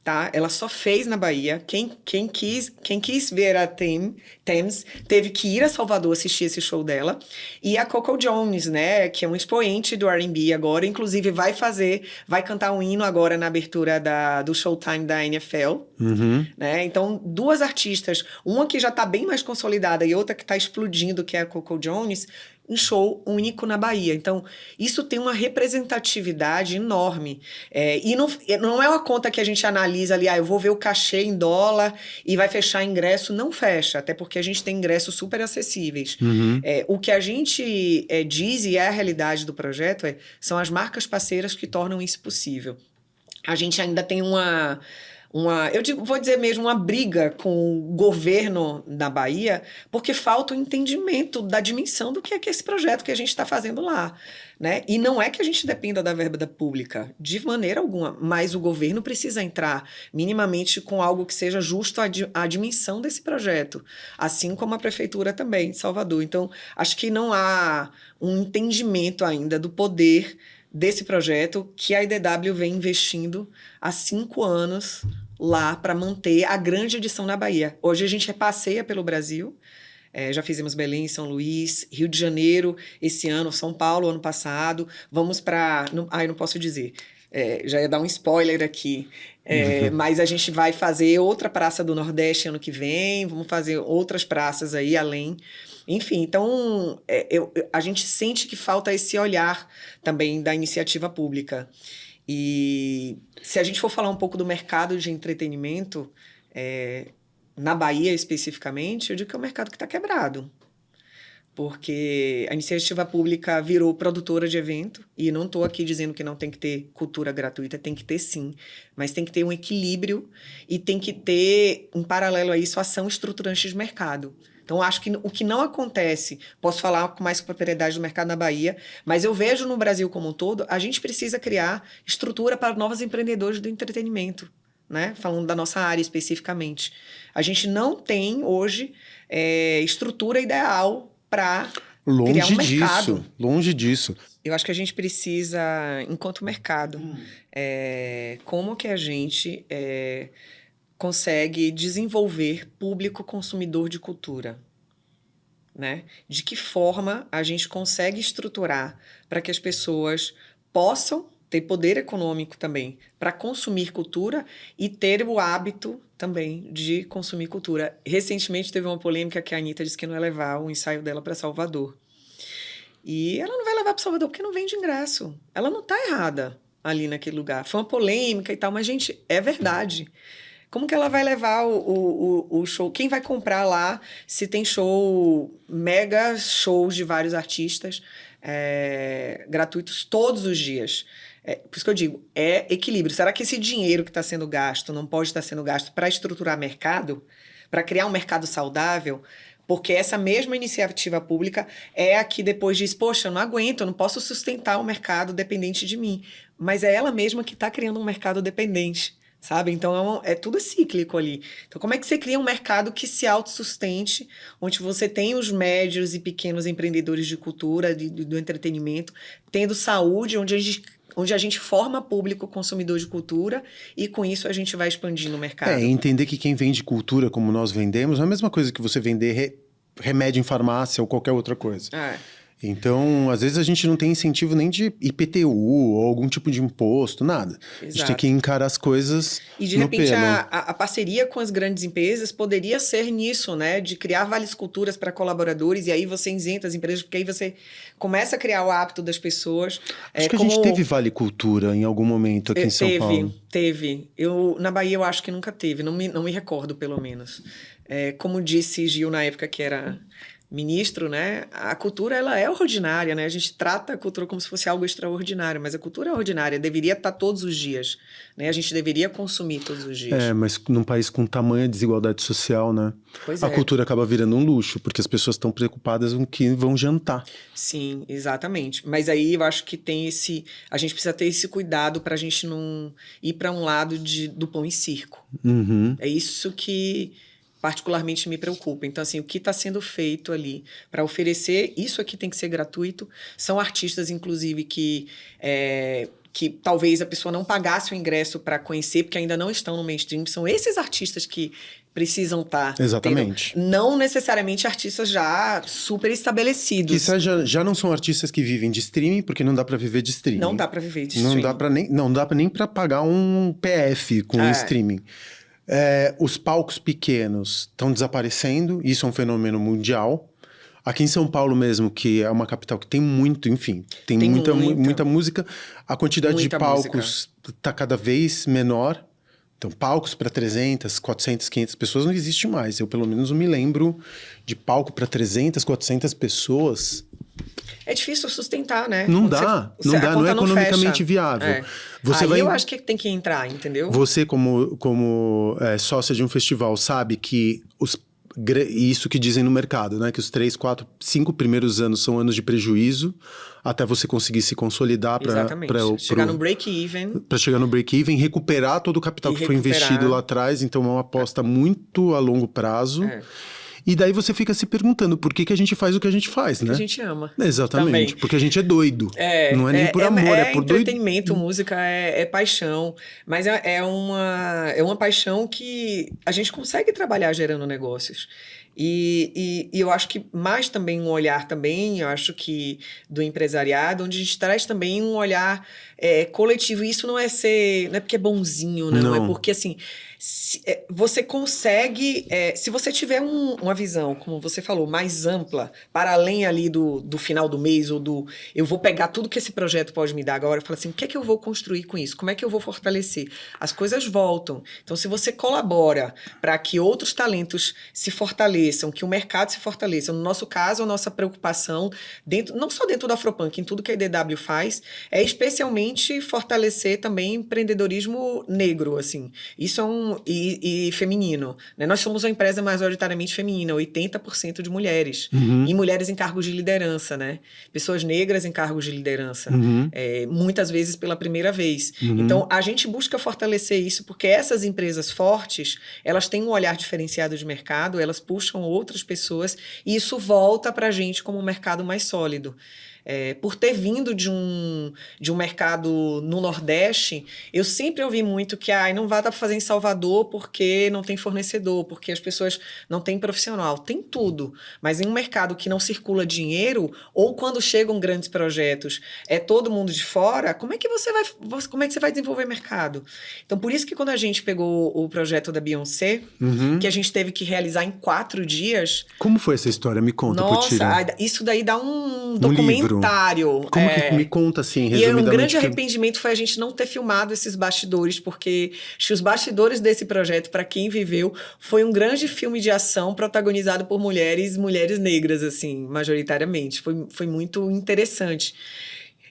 Tá? Ela só fez na Bahia. Quem quis ver a Tems teve que ir a Salvador assistir esse show dela. E a Coco Jones, né, que é um expoente do R&B agora, inclusive vai cantar um hino agora na abertura do Showtime da NFL. Né? Então, 2 artistas, uma que já está bem mais consolidada e outra que está explodindo, que é a Coco Jones, em show único na Bahia. Então, isso tem uma representatividade enorme. E não é uma conta que a gente analisa ali, eu vou ver o cachê em dólar e vai fechar ingresso. Não fecha, até porque a gente tem ingressos super acessíveis. O que a gente diz, e é a realidade do projeto, são as marcas parceiras que tornam isso possível. A gente ainda tem vou dizer mesmo, uma briga com o governo da Bahia, porque falta o entendimento da dimensão do que é esse projeto que a gente está fazendo lá, né? E não é que a gente dependa da verba pública, de maneira alguma, mas o governo precisa entrar minimamente com algo que seja justo à dimensão desse projeto, assim como a prefeitura também de Salvador. Então, acho que não há um entendimento ainda do poder desse projeto que a IDW vem investindo há 5 anos lá para manter a grande edição na Bahia. Hoje a gente passeia pelo Brasil, já fizemos Belém, São Luís, Rio de Janeiro esse ano, São Paulo ano passado, vamos para... eu não posso dizer, já ia dar um spoiler aqui, mas a gente vai fazer outra praça do Nordeste ano que vem, vamos fazer outras praças aí além. Enfim, então a gente sente que falta esse olhar também da iniciativa pública. E se a gente for falar um pouco do mercado de entretenimento, na Bahia especificamente, eu digo que é um mercado que está quebrado. Porque a iniciativa pública virou produtora de evento, e não estou aqui dizendo que não tem que ter cultura gratuita, tem que ter sim, mas tem que ter um equilíbrio e tem que ter, em paralelo a isso, ação estruturante de mercado. Então, acho que o que não acontece, posso falar com mais propriedade do mercado na Bahia, mas eu vejo no Brasil como um todo, a gente precisa criar estrutura para novos empreendedores do entretenimento, né? Falando da nossa área especificamente. A gente não tem hoje estrutura ideal para criar um mercado. Longe disso. Eu acho que a gente precisa, enquanto mercado, como que a gente consegue desenvolver público consumidor de cultura, né? De que forma a gente consegue estruturar para que as pessoas possam ter poder econômico também para consumir cultura e ter o hábito também de consumir cultura. Recentemente teve uma polêmica que a Anitta disse que não ia levar o ensaio dela para Salvador. E ela não vai levar para Salvador porque não vende ingresso. Ela não está errada ali naquele lugar. Foi uma polêmica e tal, mas, gente, é verdade. Como que ela vai levar o show? Quem vai comprar lá se tem mega shows de vários artistas gratuitos todos os dias? Por isso que eu digo, equilíbrio. Será que esse dinheiro que está sendo gasto não pode estar sendo gasto para estruturar mercado? Para criar um mercado saudável? Porque essa mesma iniciativa pública é a que depois diz, poxa, eu não aguento, eu não posso sustentar o mercado dependente de mim. Mas é ela mesma que está criando um mercado dependente. Sabe? Então, tudo cíclico ali. Então, como é que você cria um mercado que se autossustente, onde você tem os médios e pequenos empreendedores de cultura, do entretenimento, tendo saúde, onde a gente forma público consumidor de cultura e, com isso, a gente vai expandindo o mercado. Entender que quem vende cultura como nós vendemos é a mesma coisa que você vender remédio em farmácia ou qualquer outra coisa. Então, às vezes a gente não tem incentivo nem de IPTU ou algum tipo de imposto, nada. Exato. A gente tem que encarar as coisas e, de repente, a parceria com as grandes empresas poderia ser nisso, né? De criar vales culturas para colaboradores e aí você isenta as empresas, porque aí você começa a criar o hábito das pessoas. Acho que a gente teve Vale Cultura em algum momento aqui em São Paulo. Teve. Na Bahia eu acho que nunca teve, não me recordo pelo menos. Como disse Gil na época que era ministro, né? A cultura, ela é ordinária, né? A gente trata a cultura como se fosse algo extraordinário, mas a cultura é ordinária, deveria estar todos os dias, né? A gente deveria consumir todos os dias. Mas num país com tamanha desigualdade social, né? Pois a cultura acaba virando um luxo, porque as pessoas estão preocupadas com o que vão jantar. Sim, exatamente. Mas aí eu acho que a gente precisa ter esse cuidado para a gente não ir para um lado do pão e circo. É isso que particularmente me preocupa. Então, assim, o que está sendo feito ali para oferecer, isso aqui tem que ser gratuito. São artistas, inclusive, que talvez a pessoa não pagasse o ingresso para conhecer, porque ainda não estão no mainstream. São esses artistas que precisam estar. Exatamente. Não necessariamente artistas já super estabelecidos. Que já não são artistas que vivem de streaming, porque não dá para viver de streaming. Não dá para viver de streaming. Não dá nem para pagar um PF com streaming. Os palcos pequenos estão desaparecendo, isso é um fenômeno mundial. Aqui em São Paulo mesmo, que é uma capital que tem muito, enfim, tem muita música, a quantidade de palcos está cada vez menor. Então, palcos para 300, 400, 500 pessoas não existe mais. Eu, pelo menos, não me lembro de palco para 300, 400 pessoas. É difícil sustentar, né? Não dá, não é economicamente viável. Eu acho que tem que entrar, entendeu? Você, como sócia de um festival, sabe que isso que dizem no mercado, né? Que os 3, 4, 5 primeiros anos são anos de prejuízo, até você conseguir se consolidar para chegar no break-even. Para chegar no break-even, recuperar todo o capital que foi investido lá atrás. Então, é uma aposta muito a longo prazo. E daí você fica se perguntando por que a gente faz o que a gente faz, né? Que a gente ama. Exatamente. Também. Porque a gente é doido. Não é nem por amor, é por entretenimento, música é paixão. Mas é uma paixão que a gente consegue trabalhar gerando negócios. E eu acho que mais também um olhar também, eu acho que do empresariado, onde a gente traz também um olhar coletivo. E isso não é porque é bonzinho, não. É porque, assim, você consegue... se você tiver uma visão, como você falou, mais ampla, para além ali do final do mês, ou eu vou pegar tudo que esse projeto pode me dar agora e falar assim, o que é que eu vou construir com isso? Como é que eu vou fortalecer? As coisas voltam. Então, se você colabora para que outros talentos se fortaleçam, que o mercado se fortaleça, no nosso caso, a nossa preocupação, não só dentro da Afropunk, em tudo que a IDW faz, é especialmente fortalecer também empreendedorismo negro, assim. Isso é e feminino, né? Nós somos uma empresa majoritariamente feminina, 80% de mulheres, e mulheres em cargos de liderança, né? Pessoas negras em cargos de liderança, muitas vezes pela primeira vez. Então, a gente busca fortalecer isso, porque essas empresas fortes, elas têm um olhar diferenciado de mercado, elas puxam outras pessoas, e isso volta para a gente como um mercado mais sólido. Por ter vindo de um mercado no Nordeste, eu sempre ouvi muito que não vai dar para fazer em Salvador porque não tem fornecedor, porque as pessoas não têm profissional. Tem tudo, mas em um mercado que não circula dinheiro, ou quando chegam grandes projetos, todo mundo de fora, como é que você vai desenvolver mercado? Então, por isso que quando a gente pegou o projeto da Beyoncé, que a gente teve que realizar em 4 dias... Como foi essa história? Me conta, Nossa, isso daí dá um documentário. Como que me conta, assim, resumidamente? E um grande arrependimento foi a gente não ter filmado esses bastidores, porque os bastidores desse projeto, para quem viveu, foi um grande filme de ação protagonizado por mulheres negras, assim, majoritariamente. Foi muito interessante.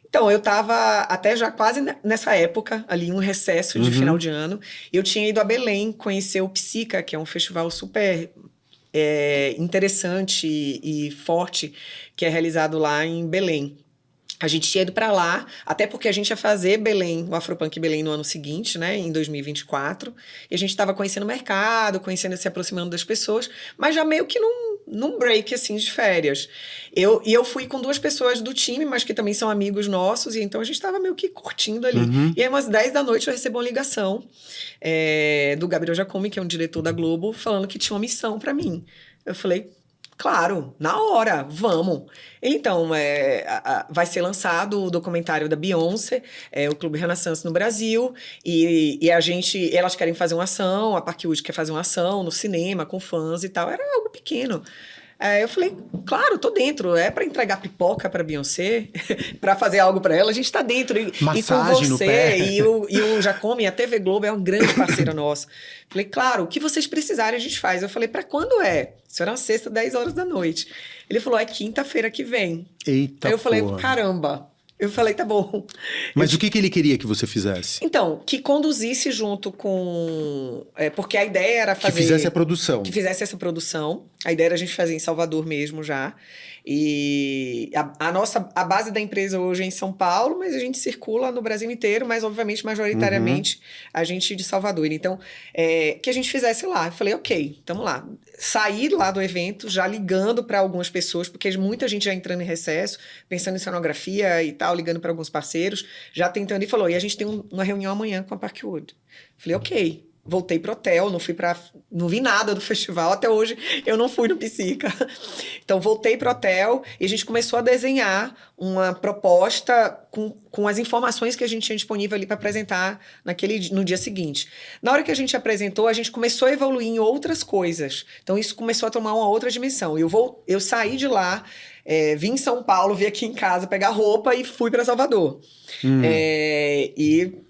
Então, eu estava até já quase nessa época, ali, um recesso de final de ano. Eu tinha ido a Belém conhecer o Psica, que é um festival super... interessante e forte, que é realizado lá em Belém. A gente tinha ido para lá, até porque a gente ia fazer Belém, o Afropunk Belém no ano seguinte, né, em 2024, e a gente estava conhecendo o mercado, se aproximando das pessoas, mas já meio que num break, assim, de férias. Eu fui com 2 pessoas do time, mas que também são amigos nossos, e então a gente estava meio que curtindo ali. E aí, umas 10 da noite, eu recebo uma ligação do Gabriel Giacomi, que é um diretor da Globo, falando que tinha uma missão para mim. Eu falei... Claro, na hora, vamos. Então, vai ser lançado o documentário da Beyoncé, o Clube Renaissance no Brasil, e elas querem fazer uma ação, a Parkwood quer fazer uma ação no cinema, com fãs e tal, era algo pequeno. Eu falei, claro, tô dentro. É para entregar pipoca para Beyoncé, para fazer algo para ela, a gente tá dentro. E com você, e o Giacomi, a TV Globo é uma grande parceira nossa. Falei, claro, o que vocês precisarem a gente faz. Eu falei, para quando é? Isso era uma sexta, 10 horas da noite. Ele falou, é quinta-feira que vem. Eita, aí eu falei, caramba. Eu falei, tá bom. Mas o que ele queria que você fizesse? Então, que conduzisse junto com... porque a ideia era fazer... Que fizesse a produção. Que fizesse essa produção. A ideia era a gente fazer em Salvador mesmo já. E a base da empresa hoje é em São Paulo, mas a gente circula no Brasil inteiro, mas obviamente, majoritariamente, a gente de Salvador. Então, que a gente fizesse lá. Eu falei, ok, estamos lá. Saí lá do evento, já ligando para algumas pessoas, porque muita gente já entrando em recesso, pensando em cenografia e tal, ligando para alguns parceiros, já tentando, e falou, e a gente tem uma reunião amanhã com a Parkwood. Falei, ok, voltei pro hotel, não vi nada do festival, até hoje eu não fui no Psica. Então, voltei pro hotel e a gente começou a desenhar uma proposta com as informações que a gente tinha disponível ali para apresentar no dia seguinte. Na hora que a gente apresentou, a gente começou a evoluir em outras coisas. Então, isso começou a tomar uma outra dimensão. Eu saí de lá, vim em São Paulo, vim aqui em casa pegar roupa e fui para Salvador.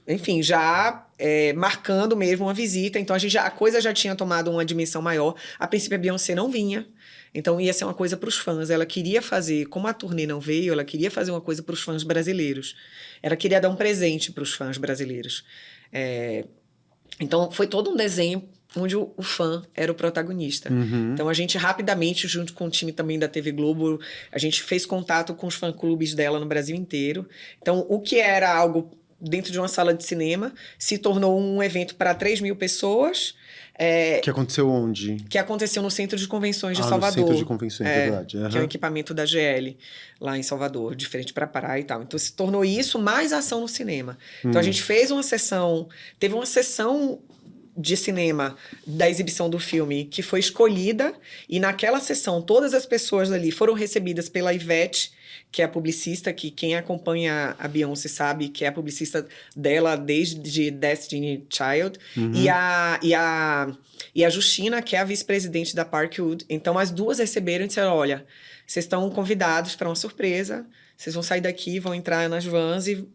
Enfim, já marcando mesmo uma visita. Então, a coisa já tinha tomado uma dimensão maior. A princípio, a Beyoncé não vinha. Então, ia ser uma coisa para os fãs. Ela queria fazer, como a turnê não veio, ela queria fazer uma coisa para os fãs brasileiros. Ela queria dar um presente para os fãs brasileiros. Então, foi todo um desenho onde o fã era o protagonista. Então, a gente rapidamente, junto com o time também da TV Globo, a gente fez contato com os fã-clubes dela no Brasil inteiro. Então, o que era algo dentro de uma sala de cinema se tornou um evento para 3 mil pessoas. Que aconteceu onde? Que aconteceu no Centro de Convenções de Salvador. No Centro de Convenções, verdade. Que é um equipamento da GL, lá em Salvador, de frente para a praia e tal. Então, se tornou isso mais ação no cinema. Então, a gente fez uma sessão... Teve uma sessão de cinema da exibição do filme que foi escolhida, e naquela sessão, todas as pessoas ali foram recebidas pela Ivete, que é a publicista, que quem acompanha a Beyoncé sabe que é a publicista dela desde Destiny Child, e a Justina, que é a vice-presidente da Parkwood. Então, as duas receberam e disseram, olha, vocês estão convidados para uma surpresa, vocês vão sair daqui, vão entrar nas vans e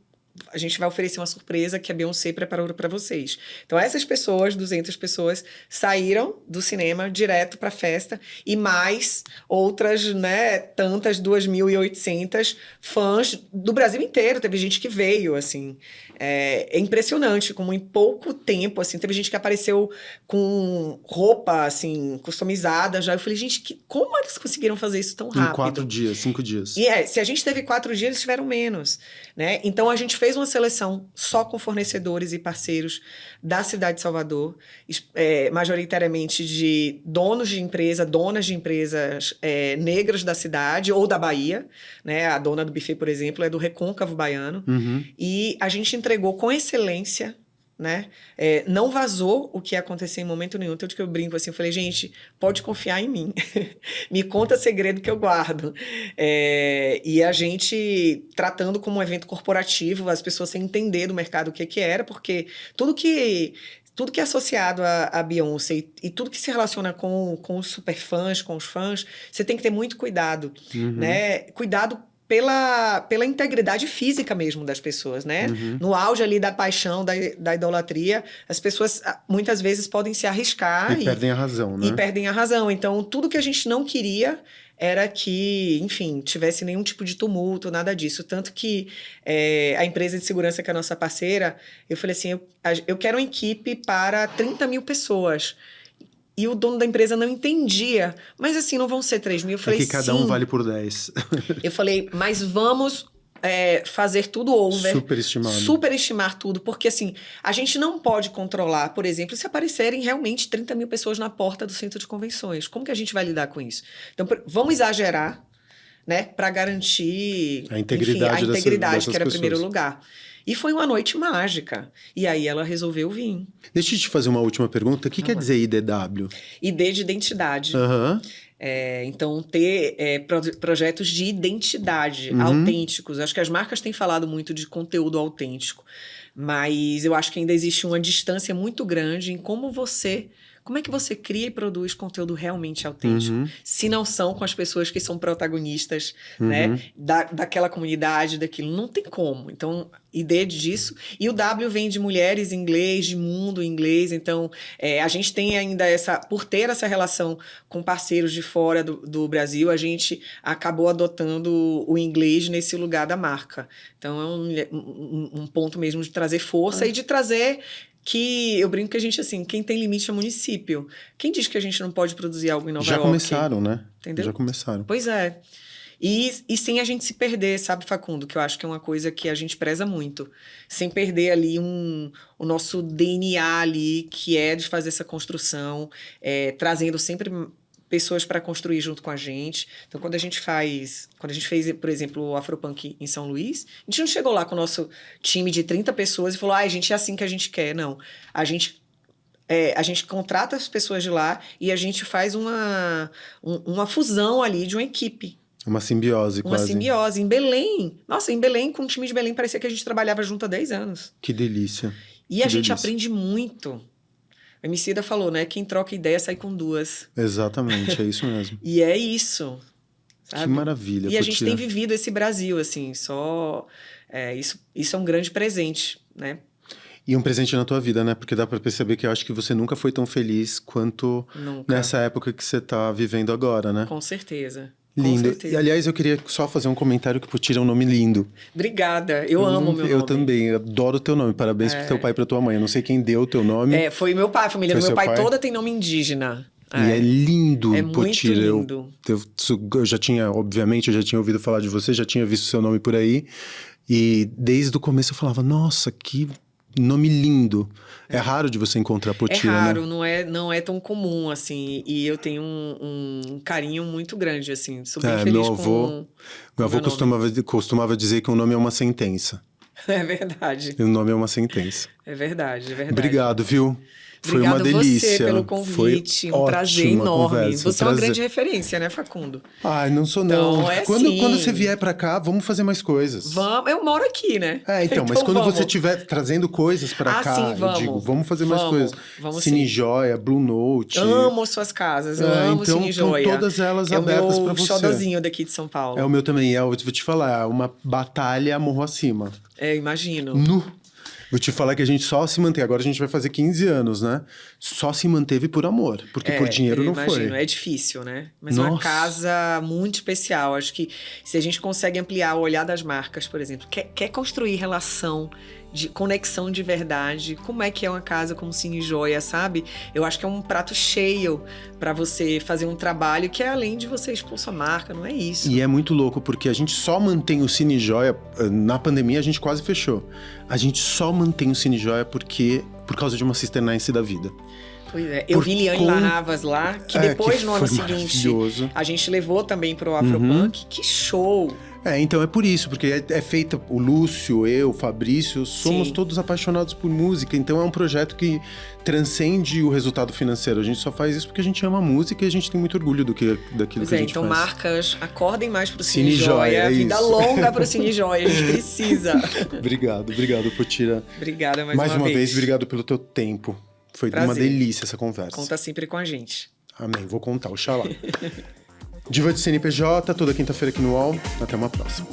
a gente vai oferecer uma surpresa que a Beyoncé preparou para vocês. Então, essas pessoas, 200 pessoas, saíram do cinema direto para a festa, e mais outras, né, tantas, 2.800 fãs do Brasil inteiro. Teve gente que veio, assim. É impressionante, como em pouco tempo, assim, teve gente que apareceu com roupa, assim, customizada já. Eu falei, gente, como eles conseguiram fazer isso tão rápido? Em 4 dias, 5 dias. E se a gente teve 4 dias, eles tiveram menos, né? Então, a gente fez uma seleção só com fornecedores e parceiros da cidade de Salvador, majoritariamente de donas de empresas negras da cidade ou da Bahia, né? A dona do buffet, por exemplo, é do Recôncavo Baiano. E a gente entregou com excelência, né? Não vazou o que ia acontecer em momento nenhum. Tanto que eu brinco assim, eu falei, gente, pode confiar em mim. Me conta segredo que eu guardo. E a gente tratando como um evento corporativo, as pessoas sem entender do mercado o que era, porque tudo que é associado a Beyoncé e tudo que se relaciona com os superfãs, com os fãs, você tem que ter muito cuidado, né? Cuidado pela integridade física mesmo das pessoas, né? No auge ali da paixão, da idolatria, as pessoas muitas vezes podem se arriscar e perdem a razão, né? E perdem a razão. Então, tudo que a gente não queria era que, enfim, tivesse nenhum tipo de tumulto, nada disso. Tanto que a empresa de segurança, que é a nossa parceira, eu falei assim, eu quero uma equipe para 30 mil pessoas. E o dono da empresa não entendia. Mas assim, não vão ser 3 mil. Eu falei, que cada um vale por 10. Eu falei, mas vamos fazer tudo over. Superestimar tudo. Porque assim, a gente não pode controlar, por exemplo, se aparecerem realmente 30 mil pessoas na porta do centro de convenções. Como que a gente vai lidar com isso? Então, vamos exagerar, né? Para garantir a integridade, dessas que era o pessoas. primeiro lugar. E foi uma noite mágica. E aí ela resolveu vir. Deixa eu te fazer uma última pergunta. O que quer dizer IDW? ID de identidade. Então, ter projetos de identidade autênticos. Acho que as marcas têm falado muito de conteúdo autêntico. Mas eu acho que ainda existe uma distância muito grande em como é que você cria e produz conteúdo realmente autêntico? Se não são com as pessoas que são protagonistas, né? Daquela comunidade, daquilo. Não tem como. Então, ideia disso. E o W vem de mulheres em inglês, de mundo em inglês. Então, a gente tem ainda por ter essa relação com parceiros de fora do Brasil, a gente acabou adotando o inglês nesse lugar da marca. Então, é um ponto mesmo de trazer força e de trazer... que eu brinco que a gente, assim, quem tem limite é o município. Quem diz que a gente não pode produzir algo em Nova York? Já começaram, né? Entendeu? Já começaram. Pois é. E sem a gente se perder, sabe, Facundo? Que eu acho que é uma coisa que a gente preza muito. Sem perder ali o nosso DNA ali, que é de fazer essa construção, trazendo sempre pessoas para construir junto com a gente. Então, quando a gente fez, por exemplo, o Afropunk em São Luís, a gente não chegou lá com o nosso time de 30 pessoas e falou, gente, é assim que a gente quer. Não. A gente a gente contrata as pessoas de lá e a gente faz uma fusão ali de uma equipe. Uma simbiose, Uma quase. simbiose. Em Belém. Nossa, em Belém, com o time de Belém, parecia que a gente trabalhava junto há 10 anos. Que delícia. E a gente aprende muito. O Emicida falou, né? Quem troca ideia sai com duas. Exatamente, é isso mesmo. E é isso. Sabe? Que maravilha. E a gente tem vivido esse Brasil, assim, isso é um grande presente, né? E um presente na tua vida, né? Porque dá pra perceber que eu acho que você nunca foi tão feliz quanto nessa época que você tá vivendo agora, né? Com certeza. Lindo. E, aliás, eu queria só fazer um comentário que Putira é um nome lindo. Obrigada. Eu amo meu nome. Eu também. Adoro o teu nome. Parabéns pro teu pai e pra tua mãe. Eu não sei quem deu o teu nome. Foi meu pai. A família do meu pai toda tem nome indígena. E é lindo, é Putira. Muito lindo. Eu já tinha, obviamente, eu já tinha ouvido falar de você, já tinha visto seu nome por aí. E desde o começo eu falava, nossa, que nome lindo. É raro de você encontrar Putira, né? É raro, né? não é tão comum, assim. E eu tenho um carinho muito grande, assim. Sou bem feliz com meu avô costumava dizer que um nome é uma sentença. É verdade. E o nome é uma sentença. É verdade, é verdade. Obrigado, viu? Foi uma delícia. Obrigado você pelo convite, um prazer enorme. Conversa, você é uma grande referência, né, Facundo? Ai, não sou não. Então, quando você vier pra cá, vamos fazer mais coisas. Vamos, eu moro aqui, né? Então mas quando você estiver trazendo coisas pra cá, sim, eu digo, vamos fazer mais coisas. Cine Joia, Blue Note. Amo suas casas, eu amo Cine Joia. Então todas elas abertas pra você. É o meu xodozinho daqui de São Paulo. É o meu também, vou te falar, é uma batalha morro acima. Imagino. Vou te falar que a gente só se mantém. Agora a gente vai fazer 15 anos, né? Só se manteve por amor. Porque por dinheiro não foi. É difícil, né? Mas é uma casa muito especial. Acho que se a gente consegue ampliar o olhar das marcas, por exemplo, quer construir relação de conexão de verdade, como é que é uma casa como Cine Joia, sabe? Eu acho que é um prato cheio para você fazer um trabalho que é além de você expor sua marca, não é isso. E é muito louco, porque a gente só mantém o Cine Joia, na pandemia a gente quase fechou. A gente só mantém o Cine Joia por causa de uma Cisternice da vida. Pois é, eu vi Liane Larravas lá, que depois, no ano seguinte, a gente levou também pro Afropunk. Que show! Então é por isso, porque é feita, o Lúcio, eu, o Fabrício, somos todos apaixonados por música, então é um projeto que transcende o resultado financeiro. A gente só faz isso porque a gente ama música e a gente tem muito orgulho daquilo que a gente então faz. marcas, acordem mais pro Cine Joia, vida longa pro Cine Joia, a gente precisa. Obrigado, Putira. Obrigada mais uma vez. Obrigado pelo teu tempo. Foi uma delícia essa conversa. Conta sempre com a gente. Amém, vou contar, oxalá. Diva de CNPJ, toda quinta-feira aqui no UOL. Até uma próxima.